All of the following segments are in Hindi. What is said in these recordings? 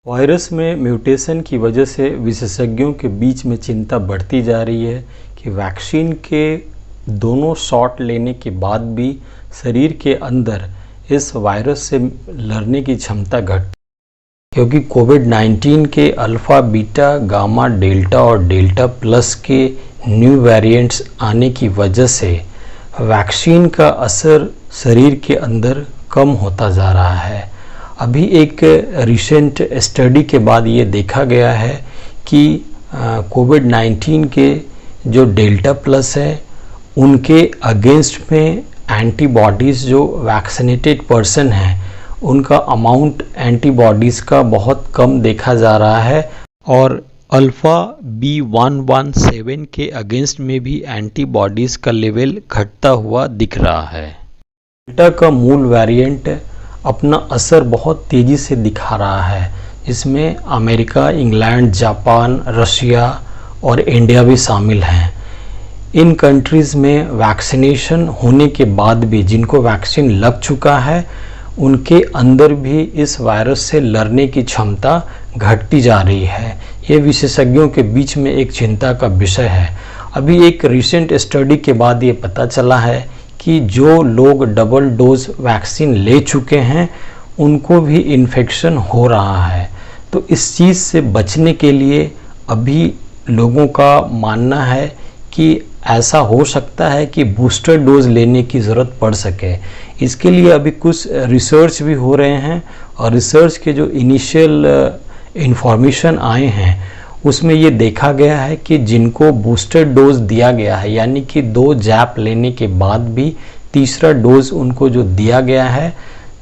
वायरस में म्यूटेशन की वजह से विशेषज्ञों के बीच में चिंता बढ़ती जा रही है कि वैक्सीन के दोनों शॉट लेने के बाद भी शरीर के अंदर इस वायरस से लड़ने की क्षमता घटती, क्योंकि कोविड-19 के अल्फ़ा, बीटा, गामा, डेल्टा और डेल्टा प्लस के न्यू वेरिएंट्स आने की वजह से वैक्सीन का असर शरीर के अंदर कम होता जा रहा है। अभी एक रिसेंट स्टडी के बाद ये देखा गया है कि कोविड-19 के जो डेल्टा प्लस है उनके अगेंस्ट में एंटीबॉडीज़ जो वैक्सीनेटेड पर्सन हैं उनका अमाउंट एंटीबॉडीज़ का बहुत कम देखा जा रहा है, और अल्फ़ा B117 के अगेंस्ट में भी एंटीबॉडीज़ का लेवल घटता हुआ दिख रहा है। डेल्टा का मूल वेरिएंट अपना असर बहुत तेज़ी से दिखा रहा है, जिसमें अमेरिका, इंग्लैंड, जापान, रशिया और इंडिया भी शामिल हैं। इन कंट्रीज़ में वैक्सीनेशन होने के बाद भी जिनको वैक्सीन लग चुका है उनके अंदर भी इस वायरस से लड़ने की क्षमता घटती जा रही है। ये विशेषज्ञों के बीच में एक चिंता का विषय है। अभी एक रिसेंट स्टडी के बाद ये पता चला है कि जो लोग डबल डोज वैक्सीन ले चुके हैं उनको भी इन्फेक्शन हो रहा है। तो इस चीज़ से बचने के लिए अभी लोगों का मानना है कि ऐसा हो सकता है कि बूस्टर डोज लेने की ज़रूरत पड़ सके। इसके लिए अभी कुछ रिसर्च भी हो रहे हैं, और रिसर्च के जो इनिशियल इंफॉर्मेशन आए हैं उसमें ये देखा गया है कि जिनको बूस्टर डोज दिया गया है, यानी कि 2 जैप लेने के बाद भी तीसरा डोज उनको जो दिया गया है,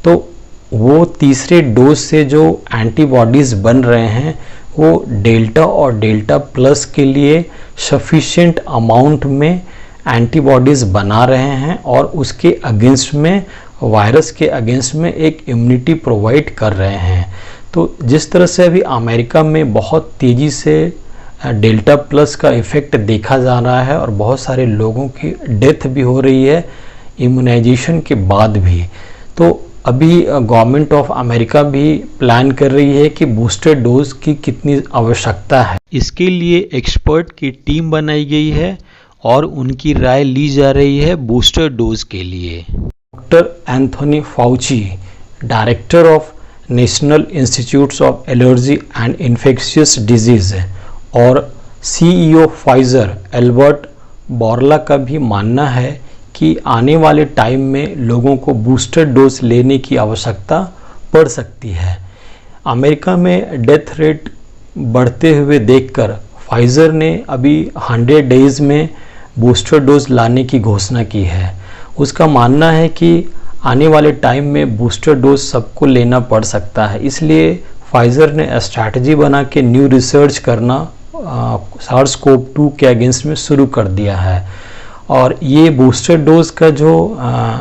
तो वो तीसरे डोज से जो एंटीबॉडीज़ बन रहे हैं वो डेल्टा और डेल्टा प्लस के लिए सफिशिएंट अमाउंट में एंटीबॉडीज़ बना रहे हैं, और उसके अगेंस्ट में वायरस के अगेंस्ट में एक इम्यूनिटी प्रोवाइड कर रहे हैं। तो जिस तरह से अभी अमेरिका में बहुत तेज़ी से डेल्टा प्लस का इफ़ेक्ट देखा जा रहा है और बहुत सारे लोगों की डेथ भी हो रही है इम्यूनाइजेशन के बाद भी, तो अभी गवर्नमेंट ऑफ अमेरिका भी प्लान कर रही है कि बूस्टर डोज की कितनी आवश्यकता है। इसके लिए एक्सपर्ट की टीम बनाई गई है और उनकी राय ली जा रही है बूस्टर डोज के लिए। Doctor Anthony Fauci, director of national institutes of allergy and infectious disease और CEO फाइज़र एल्बर्ट बोर्ला का भी मानना है कि आने वाले टाइम में लोगों को बूस्टर डोज लेने की आवश्यकता पड़ सकती है। अमेरिका में डेथ रेट बढ़ते हुए देखकर फाइज़र ने अभी 100 डेज़ में बूस्टर डोज लाने की घोषणा की है। उसका मानना है कि आने वाले टाइम में बूस्टर डोज सबको लेना पड़ सकता है, इसलिए फाइज़र ने स्ट्रैटेजी बना के न्यू रिसर्च करना SARS-CoV-2 के अगेंस्ट में शुरू कर दिया है। और ये बूस्टर डोज का जो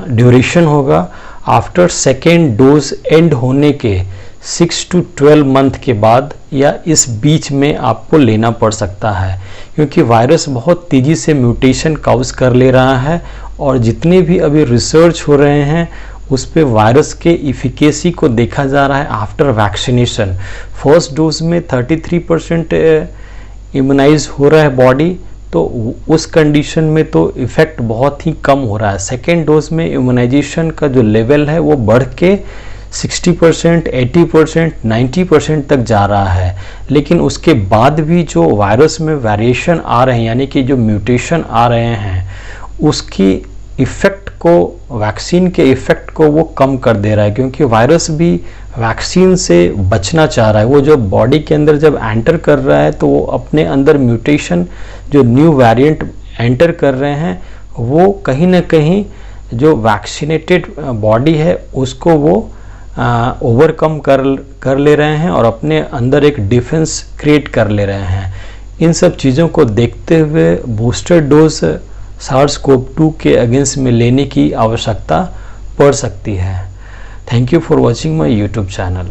ड्यूरेशन होगा आफ्टर सेकेंड डोज एंड होने के 6 to 12 मंथ के बाद या इस बीच में आपको लेना पड़ सकता है, क्योंकि वायरस बहुत तेज़ी से म्यूटेशन काउज कर ले रहा है, और जितने भी अभी रिसर्च हो रहे हैं उस पे वायरस के इफिकेसी को देखा जा रहा है आफ्टर वैक्सीनेशन। फर्स्ट डोज में 33% इम्यूनाइज हो रहा है बॉडी, तो उस कंडीशन में तो इफ़ेक्ट बहुत ही कम हो रहा है। सेकेंड डोज में इम्यूनाइजेशन का जो लेवल है वो बढ़ के 60%, 80%, 90% तक जा रहा है। लेकिन उसके बाद भी जो वायरस में वेरिएशन आ रहे हैं, यानी कि जो म्यूटेशन आ रहे हैं, उसकी इफ़ेक्ट को, वैक्सीन के इफ़ेक्ट को वो कम कर दे रहा है, क्योंकि वायरस भी वैक्सीन से बचना चाह रहा है। वो जो बॉडी के अंदर जब एंटर कर रहा है तो वो अपने अंदर म्यूटेशन, जो न्यू वेरिएंट एंटर कर रहे हैं, वो कहीं ना कहीं जो वैक्सीनेटेड बॉडी है उसको वो ओवरकम कर ले रहे हैं और अपने अंदर एक डिफेंस क्रिएट कर ले रहे हैं। इन सब चीज़ों को देखते हुए बूस्टर डोज SARS-CoV-2 के अगेंस्ट में लेने की आवश्यकता पड़ सकती है। Thank you for watching my YouTube channel.